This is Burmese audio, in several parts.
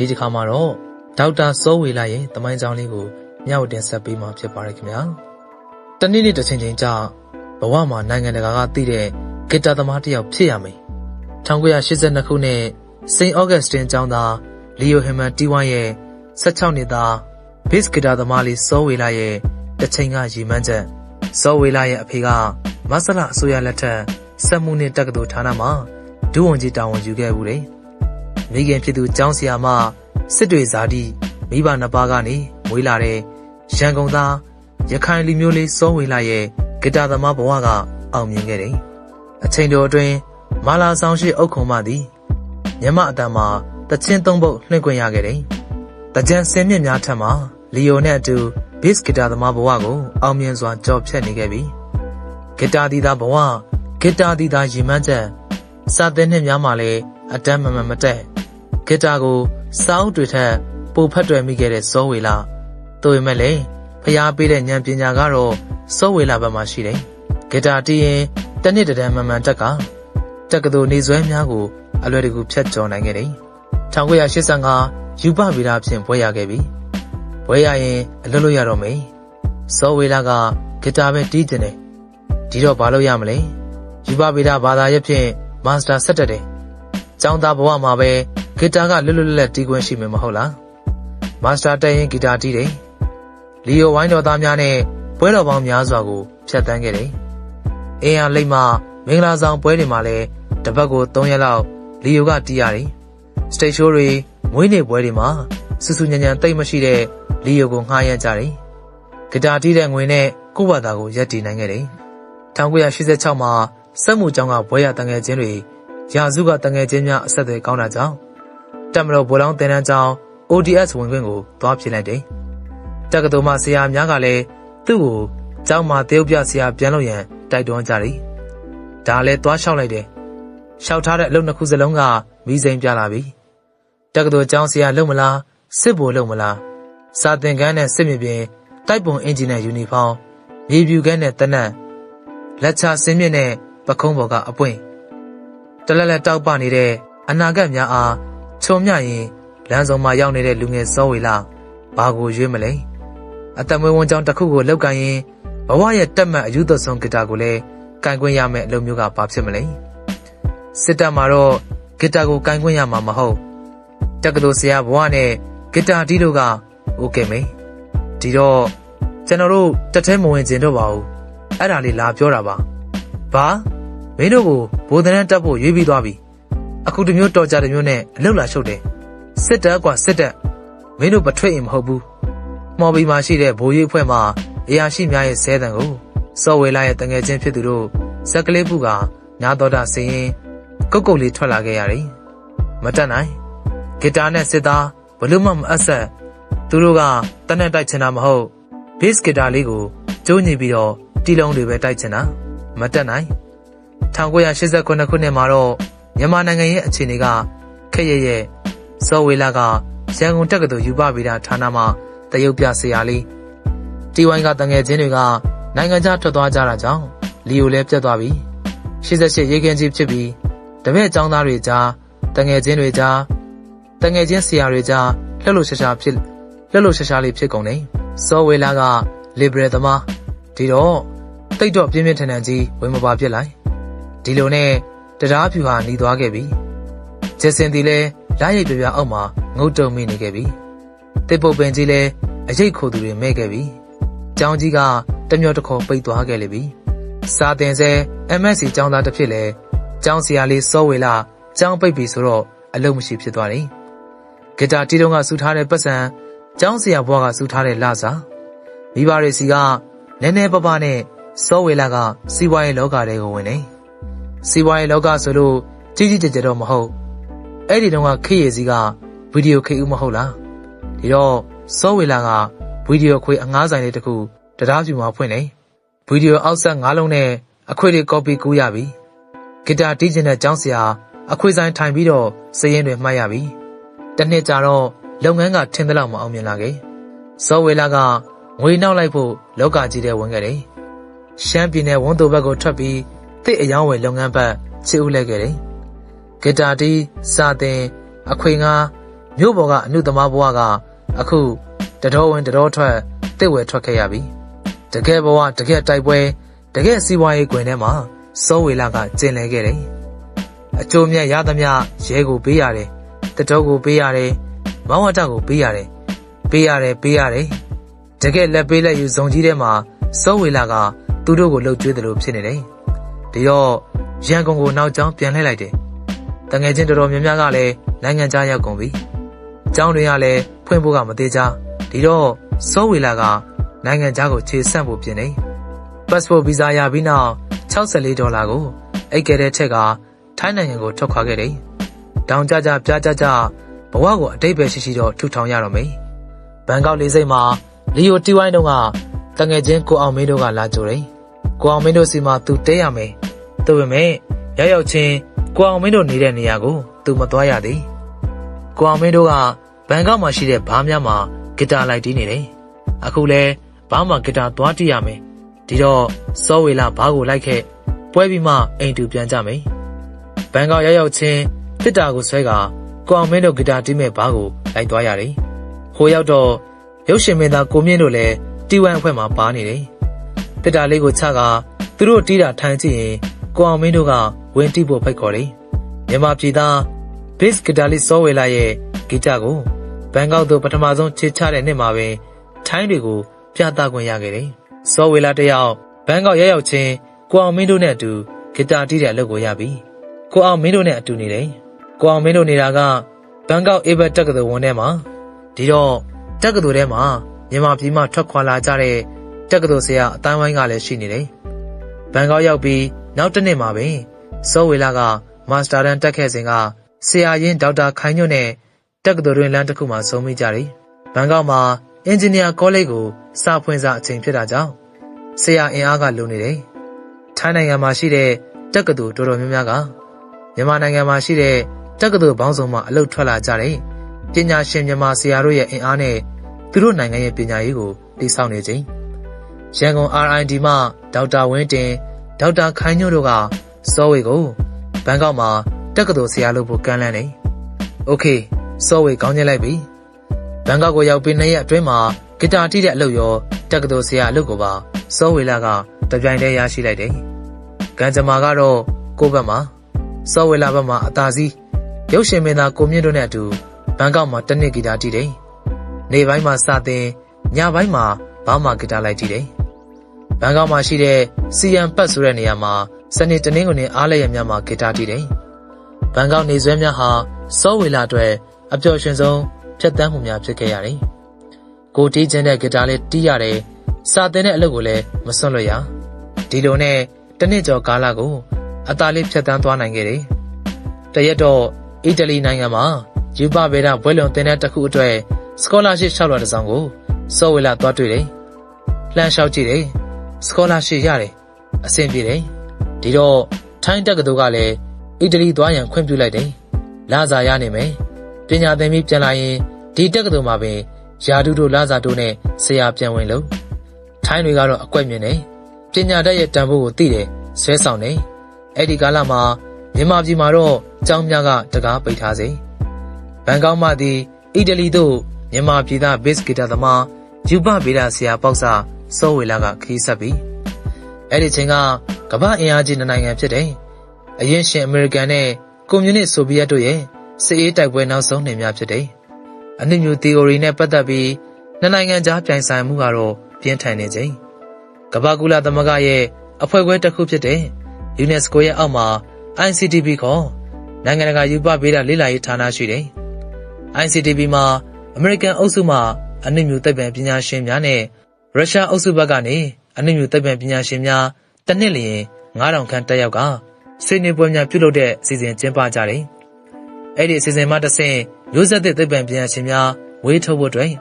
ဒီတစ်ခါမှာတော့ဒေါက်တာစောဝေလာရဲ့သမိုင်းကြောင်းလေးကိုမျှဝေတင်ဆက်ပေးမှာဖြစ်ပါတယ်ခင်ဗျာတနေ့နေ့တစ်ချိန်ချိန်ကြာဘဝမှာနိုင်ငံတကာကသိတဲ့ဂီတာသမားတစ်ယောက်ဖြစ်ရမယ်1982ခုနှစ်စိန့်ဩဂတ်စတင်ကျောင်းသားလီယိုဟီမန်တီဝမ်ရဲ့16နှစ်သားဘစ်ဂီတာသမားလေးစောဝေလာရဲ့တစ်ချိန်ကရည်မှန်းချက်စောဝေလာရဲ့အဖေကမဆလအစိုးရလက်ထက်စက်မှုနှင့်တက္ကသိုလ်ဌာနမှာဒုဝန်ကြီးတာဝန်ယူခဲ့ဘူးတယ်မိခင်ဖြစ်သူကျောင်းဆရာမစစ်တွေဇာတိမိဘနှစ်ပါးကနေမွေးလာတဲ့ရန်ကုန်သားရခိုင်လူမျိုးလေးစောဝေလာရဲ့ဂီတာသမားဘဝကအောင်မြင်ခဲ့တယ်အချိန်တော်အတွင်းမာလာဆောင်ရှိအုတ်ခုံမသည်မြမအတန်မှာတချင်းသုံးပုတ်လွှင့်ခွင့်ရခဲ့တယ်တကြံစင်မြင့်များထက်မှာလီယိုနဲ့အတူဘစ်ဂီတာသမားဘဝကိုအောင်မြင်စွာကြော်ဖြတ်နေခဲ့ပြီဂီတာတီသားဘဝဂီတာတီသားရည်မှန်းချက်စာသင်နှစ်များမှာလည်းအတန်းမမတက်ဂီတာကိုစာအုပ်တွေထက်ပိုဖတ်တွယ်မိခဲ့တဲ့စောဝေလာတို့ပေမဲ့လည်းဖျားပေးတဲ့ဉာဏ်ပညာကတော့စောဝေလာဘက်မှာရှိတယ်ဂီတာတီးရင်တနစ်တည်းမှန်တက်ကသိုလ်နေဆွဲများကိုအလွယ်တကူဖြတ်ကျော်နိုင်ခဲ့တယ်1985ယူပဗီဒဖြင့်ဘွဲရခဲ့ပြီဘွဲရရင်အလုပ်လုပ်ရတော့မယ်စောဝေလာကဂီတာပဲတီးကျင်တယ်ဒီတော့ဘာလုပ်ရမလဲယူပဗီဒဘာသာရပ်ဖြင့်မာစတာဆက်တက်တယ်ကျောင်းသားဘဝမှာပဲဂီတာကလွတ်လပ်တီးခွင့်ရှိမယ်မဟုတ်လားမာစတာတက်ရင်ဂီတာတီးတယ်လီယိုဝိုင်းတော်သားများနဲ့ပွဲတော်ပေါင်းများစွာကိုဖျက်ဆီးခဲ့တယ်အင်းအားလိမ့်မှမင်္ဂလာဆောင်ပွဲတွေမှာလည်းတပတ်ကို3ရက်လောက်လီယိုကတီးရတယ်စတိတ်ရှိုးတွေမွေးနေ့ပွဲတွေမှာစူးစူးညံညံတိတ်မရှိတဲ့လီယိုကိုငှားရမ်းကြတယ်ဂီတာတီးတဲ့ငွေနဲ့ကိုယ့်ဘာသာကိုရပ်တည်နိုင်ခဲ့တယ်1986မှာစက်မှုကျောင်းကဘွဲရတငယ်ချင်းတွေရာစုကတငယ်ချင်းများအဆက်အသွယ်ကောင်းတာကြောင့်တက်မတော်ဗိုလ်လောင်းတင်တန်းကျောင်း ODS ဝင်ခွင့်ကိုသွားဖြစ်လိုက်တယ်တက္ကသိုလ်မှဆရာများကလည်းသူ့ကိုကျောင်းမှာတရုတ်ပြဆရာပြန်လို့ရန်တိုက်တွန်းကြတယ်ဒါလည်းသွားလျှောက်လိုက်တယ်လျှောက်ထားတဲ့အလုပ်နှစ်ခုစလုံးကမိစိန်ပြလာပြီတက္ကသိုလ်ကျောင်းဆရာလုပ်မလားစစ်ဘိုလ်လုပ်မလားစာသင်ခန်းနဲ့စစ်မြေပြင်တိုက်ပုံအင်ဂျင်နဲ့ယူနီဖောင်းမြေပြူခန်းနဲ့တနက်လက်ချစင်းမြင့်နဲ့ပခုံးပေါ်ကအပွင့်တလက်တောက်ပနေတဲ့အနာဂတ်များအားချုံမြရင်လမ်းဆောင်မှာရောက်နေတဲ့လူငယ်စောဝေလာဘာကိုရွေးမလဲအသက်မွေးဝမ်းကြောင်းတစ်ခုကိုလောက်ကန်ရင်ဘဝရဲ့တက်မှတ်အယူသွဆုံးဂီတာကိုလည်းကန်ခွင့်ရမယ့်အလုပ်မျိုးကဘာဖြစ်မလဲစစ်တပ်မှာတော့ဂီတာကိုကန်ခွင့်ရမှာမဟုတ်တက္ကသိုလ်ဆရာဘဝနဲ့ဂီတာတီးလို့ကโอเคမေဒီတော့ကျွန်တော်တို့တက်ထဲမဝင်ကျင်တော့ပါဘူးအဲ့ဒါလေးလာပြောတာပါဘာမင်းတို့ကိုဘိုးသန်းတက်ဖို့ရွေးပြီးသွားပြီအခုတမျိုးတော်ကြတဲ့မျိုးနဲ့အလုတ်လာရှုပ်တယ်စစ်တပ်ကွာစစ်တပ်မင်းတို့ပထွေးရင်မဟုတ်ဘူးမော်ဘီမှာရှိတဲ့ဘိုးရွေးအဖွဲ့မှာအရာရှိများရဲ့ဆဲတံကိုစောဝေလာရဲ့တငယ်ချင်းဖြစ်သူတို့ဇက်ကလေးပုကညာတော်တာစင်ရင်ကုတ်လေးထွက်လာခဲ့ရတယ်မတက်နိုင်ဂီတာနဲ့စစ်သားဘလို့မှမအဆက်သူတို့ကတနက်တိုက်ချင်တာမဟုတ်ဘစ်ဂီတာလေးကိုကျိုးညိပြီးတော့တီလုံးတွေပဲတိုက်ချင်တာမတက်နိုင်1989ခုနှစ်မှာတော့မြန်မာနိုင်ငံရဲ့အခြေအနေကခက်ရဲစောဝေလာကရန်ကုန်တက္ကသိုလ်ယူပဗီဒဌာနမှာတရုတ်ပြဆရာလေးတီဝိုင်းကတငယ်ချင်းတွေကနိုင်ငံခြားထွက်သွားကြတာကြောင့်လီယိုလည်းပြတ်သွားပြီ88ရေခင်ကြီးဖြစ်ပြီးတပည့်အကြောင်းသားတွေကြားတငယ်ချင်းတွေကြားတငယ်ချင်းဆရာတွေကြားလှုပ်ရှားလေးဖြစ်ကုန်တယ်စောဝေလာကလစ်ဘရယ်သမားဒီတော့တိတ်တော့ပြင်းပြင်းထန်ထန်ကြီးဝင်မပါဖြစ်လိုက်ဒီလိုနဲ့တရားဖြူဟာหนีသွားခဲ့ပြီဂျက်စင်တီလည်းလက်ရိပ်ပြအောက်မှာငုတ်တုံမိနေခဲ့ပြီတစ်ပုတ်ပင်ကြီးလည်းအရိတ်ခိုသူတွေမဲ့ခဲ့ပြီကျောင်းကြီးကတမျောတခေါ်ပိတ်သွားခဲ့လေပြီစာတင်ဆဲ MSc ကျောင်းသားတစ်ဖြစ်လဲကျောင်းဆရာလေးစောဝေလာကျောင်းပိတ်ပြီဆိုတော့အလုပ်မရှိဖြစ်သွားတယ်ဂီတာတီးတုံးကစူထားတဲ့ပတ်စံကျောင်းဆရာဘွားကစူထားတဲ့လစာမိဘတွေစီကနည်းနည်းပပနဲ့စောဝေလာကစီးပွားရေးလောကထဲကိုဝင်တယ်စီးပွားရေးလောကဆိုလို့ကြီးကျယ်တော့မဟုတ်အဲ့ဒီတုန်းကခေတ်ရည်စီကဗီဒီယိုခေတ်ဦးမဟုတ်လားဒီတော့စောဝေလာကဗီဒီယိုခွေအငားဆိုင်လေးတစ်ခုတရားပြူမှာဖွင့်နေဗီဒီယိုအောက်ဆက်9လုံးနဲ့အခွေတွေကော်ပီကူးရပြီဂီတာတီးကျင်တဲ့ကျောင်းဆရာအခွေဆိုင်ထိုင်ပြီးတော့စည်ရင်တွေမှတ်ရပြီတစ်နှစ်ကြာတော့လုပ်ငန်းကထင်သလောက်မအောင်မြင်လာခဲ့စောဝေလာကငွေနောက်လိုက်ဖို့လောကကြီးထဲဝင်ခဲ့တယ်ရှမ်းပြည်နယ်ဝန်တိုဘက်ကိုထွက်ပြီးတစ်အယောင်းဝယ်လုပ်ငန်းဘက်ချစ်ဦးလိုက်ခဲ့တယ်ဂီတာတီးစာသင်အခွေငါ မြို့ပေါ်ကအနုသမားဘဝကအခုတတော်ဝင်တတော်ထွက်တစ်ဝဲထွက်ခဲ့ရပြီတကယ်ဘဝတကယ်တိုက်ပွဲတကယ်စီးပွားရေးကွင်ထဲမှာစောဝေလာကကျင်လည်ခဲ့တယ်အကျိုးမြတ်ရသမျှရဲကိုပေးရတယ်တတော်ကိုပေးရတယ်မောင်ဝတ္တကိုပေးရတယ်ပေးရတယ်တကယ်လက်ပေးလက်ယူစုံကြီးထဲမှာစောဝေလာကသူတို့ကိုလှုပ်ကြွေးတယ်လို့ဖြစ်နေတယ်ဒီတော့ရန်ကုန်ကိုနောက်ကျောင်းပြန်လှည့်လိုက်တယ်တငယ်ချင်းတော်တော်များများကလည်းနိုင်ငံခြားရောက်ကုန်ပြီကျောင်းတွေကလည်းဖွင့်ဖို့ကမသေးကြဒီတော့စောဝေလာကနိုင်ငံခြားကိုခြေဆန့်ဖို့ပြင်နေပတ်စပို့ဗီဇာရပြီးနောက်$64ကိုအိတ်ကဲတဲ့ထက်ကထိုင်းနိုင်ငံကိုထွက်ခွာခဲ့တယ်တောင်ကြကြပြားကြကြဘဝကိုအတိတ်ပဲရှိတော့ထူထောင်ရတော့မယ်ဘန်ကောက်လေဆိပ်မှာလီယိုတီဝိုင်းတို့ကတငယ်ချင်းကိုအောင်မင်းတို့ကလာကြိုတယ်ကိုအောင်မင်းတို့စီမှာသူတဲရမယ်ဒါပေမဲ့ရောက်ချင်းကိုအောင်မင်းတို့နေတဲ့နေရာကိုသူမသွားရသေးကိုအောင်မင်းတို့ကဘန်ကောက်မှာရှိတဲ့ဘားများမှာဂီတာလိုက်တီးနေတယ်အခုလဲဘားမှာဂီတာသွားတီးရမယ်ဒီတော့စောဝေလာဘားကိုလိုက်ခဲ့ပွဲပြီးမှအိမ်တူပြန်ကြမယ်ဘန်ကောက်ရောက်ချင်းတစ်တာကိုဆွဲကကိုအောင်မင်းတို့ဂီတာတီးမဲ့ဘားကိုလိုက်သွားရတယ်ဟိုရောက်တော့ရုပ်ရှင်မင်းသားကိုမြင့်တို့လည်းတီဝမ်အဖွဲ့မှာပါနေတယ်တစ်တာလေးကိုချကသူတို့တီးတာထိုင်ကြည့်ရင်ကိုအောင်မင်းတို့ကဝင်တီးဖို့ဖိတ်ခေါ်တယ်မြန်မာပြည်သားဘစ်ဂီတာလီစောဝေလာရဲ့ဂီတကိုဘန်ကောက်သို့ပထမဆုံးချစ်ချတဲ့နှစ်မှာပဲထိုင်းတွေကိုပြသခွင့်ရခဲ့တယ်စောဝေလာတယောက်ဘန်ကောက်ရောက်ချင်းကိုအောင်မင်းတို့နဲ့အတူဂီတာတီးတဲ့အလုပ်ကိုရပြီကိုအောင်မင်းတို့နဲ့အတူနေတယ်ကိုအောင်မင်းတို့နေတာကဘန်ကောက်အေဘတ်တက္ကသိုလ်ဝန်ထဲမှာဒီတော့တက္ကသိုလ်ထဲမှာမြန်မာပြည်မှထွက်ခွာလာကြတဲ့တက္ကသိုလ်ဆရာအတိုင်းဝိုင်းကလည်းရှိနေတယ်ဘန်ကောက်ရောက်ပြီးနောက်တစ်နှစ်မှာပဲစောဝေလာကမာစတာတန်းတက်ခဲ့စဉ်ကဆရာရင်းဒေါက်တာခိုင်ညွန့်နဲ့တက္ကသိုလ်တွင်လမ်းတစ်ခုမှာဆုံမိကြတယ်ဘန်ကောက်မှာအင်ဂျင်နီယာကောလိပ်ကိုစာဖွင့်စာအချိန်ဖြစ်တာကြောင့်ဆရာအင်အားကလိုနေတယ်ထိုင်းနိုင်ငံမှာရှိတဲ့တက္ကသိုလ်တော်တော်များများကမြန်မာနိုင်ငံမှာရှိတဲ့တက္ကသိုလ်ပေါင်းစုံမှာအလုပ်ထွက်လာကြတယ်ပညာရှင်မြန်မာဆရာတို့ရဲ့အင်အားနဲ့သူတို့နိုင်ငံရဲ့ပညာရေးကိုတည်ဆောက်နေခြင်းရန်ကုန် RID မှဒေါက်တာဝင်းတင်ဒေါက်တာခိုင်ညို့တို့ကစောဝေကိုဘန်ကောက်မှာတက္ကသိုလ်ဆရာလုပ်ဖို့ကမ်းလှမ်းတယ်။โอเคစောဝေကောင်းချင်လိုက်ပြီ။ဘန်ကောက်ကိုရောက်ပြီး2ရက်အတွင်းမှာဂီတာတီးတဲ့အလုပ်ရောတက္ကသိုလ်ဆရာအလုပ်ကိုပါစောဝေလာကတပြိုင်တည်းရရှိလိုက်တယ်။ကံကြမ္မာကတော့ကိုယ့်ဘက်မှာစောဝေလာဘက်မှာအသာစီးရုပ်ရှင်မင်းသားကိုမြင့်တို့နဲ့အတူဘန်ကောက်မှာတစ်နှစ်ဂီတာတီးတယ်။နေ့ပိုင်းမှာစတင်ညပိုင်းမှာဘားမှာဂီတာလိုက်တီးတယ်။ဘန်ကောက်မှာရှိတဲ့စီယန်ပတ်ဆိုတဲ့နေရာမှာစနေတနင်္ဂနွေအားလျက်များမှာဂီတာတီးတယ်။ဘန်ကောက်နေဆွဲများဟာစောဝေလာအတွက်အပျော်ရွှင်ဆုံးဖြတ်သန်းမှုများဖြစ်ခဲ့ရတယ်။ကိုတီးခြင်းတဲ့ဂီတာလေးတီးရတယ်။စာသင်တဲ့အလုပ်ကိုလည်းမစွန့်လွတ်ရ။ဒီလိုနဲ့တစ်နှစ်ကျော်ကာလကိုအသာလေးဖြတ်သန်းသွားနိုင်ခဲ့တယ်။တရက်တော့အီတလီနိုင်ငံမှာယူပဗေဒဘွဲလွန်သင်တဲ့တစ်ခုအတွက်စကောလာရှစ်လျှောက်လွှာတစ်စောင်ကိုစောဝေလာသွားတွေ့တယ်။လှမ်းလျှောက်ကြည့်တယ်။စကောလာရှစ်ရတယ်။အဆင်ပြေတယ်။ဒီတော့ထိုင်းတက္ကသိုလ်ကလည်းအီတလီသွားရန်ခွင့်ပြုလိုက်တယ်။လစာရနေမယ်။ပညာသင်ပြီးပြန်လာရင်ဒီတက္ကသိုလ်မှာပင်ယာတုတို့လစာတို့နဲ့ဆရာပြန်ဝင်လို့ထိုင်းတွေကတော့အကွက်မြင်တယ်။ပညာတတ်ရဲ့တန်ဖိုးကိုသိတယ်။ဆွဲဆောင်တယ်။အဲ့ဒီကာလမှာမြန်မာပြည်မှာတော့ကျောင်းများကတကားပိတ်ထားစေ။ဘန်ကောက်မှသည်အီတလီသို့မြန်မာပြည်သားဘစ်ဂီတာသမားယူပဗေဒဆရာပေါက်စာစောဝေလာကခရီးဆက်ပြီးအဲ့ဒီချိန်ကကမ္ဘာအင်အားကြီးနိုင်ငံဖြစ်တယ်။အရင်ရှင်အမေရိကန်နဲ့ကွန်မြူနစ်ဆိုဗီယက်တို့ရဲ့စစ်အေးတိုက်ပွဲနောက်ဆုံးနေများဖြစ်တယ်။အနုမြူသီအိုရီနဲ့ပတ်သက်ပြီးနိုင်ငံကြားပြိုင်ဆိုင်မှုကတော့ပြင်းထန်နေချိန်ကမ္ဘာကုလသမဂ္ဂရဲ့အဖွဲ့ခွဲတစ်ခုဖြစ်တဲ့ UNESCO ရဲ့အောက်မှာ ICTP ခေါ်နိုင်ငံတကာယူပဗေဒလေ့လာရေးဌာနရှိတယ်။ ICTP မှာအမေရိကန်အုပ်စုမှအနုမြူသိပ္ပံပညာရှင်များနဲ့ရုရှားအုပ်စုဘက်ကနေအနုမြူသိပ္ပံပညာရှင်များတစ်နှစ်လျင်9000ခန့်တက်ရောက်ကဆွေးနွေးပွဲများပြုလုပ်တဲ့အစီအစဉ်ကျင်းပကြတယ်။အဲ့ဒီအစီအစဉ်မှတစ်ဆင့်မျိုးဆက်သစ်သိပ္ပံပညာရှင်များဝေးထုတ်ဖို့အတွက်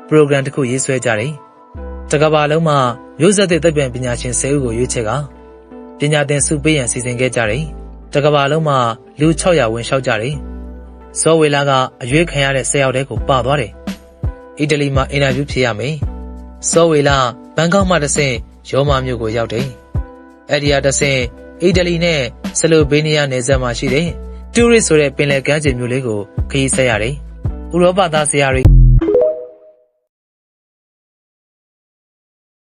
ပရိုဂရမ်တစ်ခုရေးဆွဲကြတယ်။တစ်ကမ္ဘာလုံးမှာမျိုးဆက်သစ်သိပ္ပံပညာရှင်10ဦးကိုရွေးချယ်ကပညာသင်ဆုပေးရန်စီစဉ်ခဲ့ကြတယ်။တစ်ကမ္ဘာလုံးမှာလူ600ဝင်လျှောက်ကြတယ်။စောဝေလာကအရွေးခံရတဲ့10ယောက်တည်းကိုပါသွားတယ်။အီတလီမှာအင်တာဗျူးဖြေရမယ်။စောဝေလာဘန်ကောက်မှတစ်ဆင့်ရောမမြို့ကိုရောက်တယ်။အဲ့ဒီကတစ်ဆင့်အီတလီနဲ့ဆလိုဘေးနီးယားနယ်စပ်မှာရှိတဲ့တူရစ်ဆိုတဲ့ပင်လယ်ကမ်းခြေမြို့လေးကိုခရီးဆက်ရတယ်။ ဥရောပသားဆရာတွေ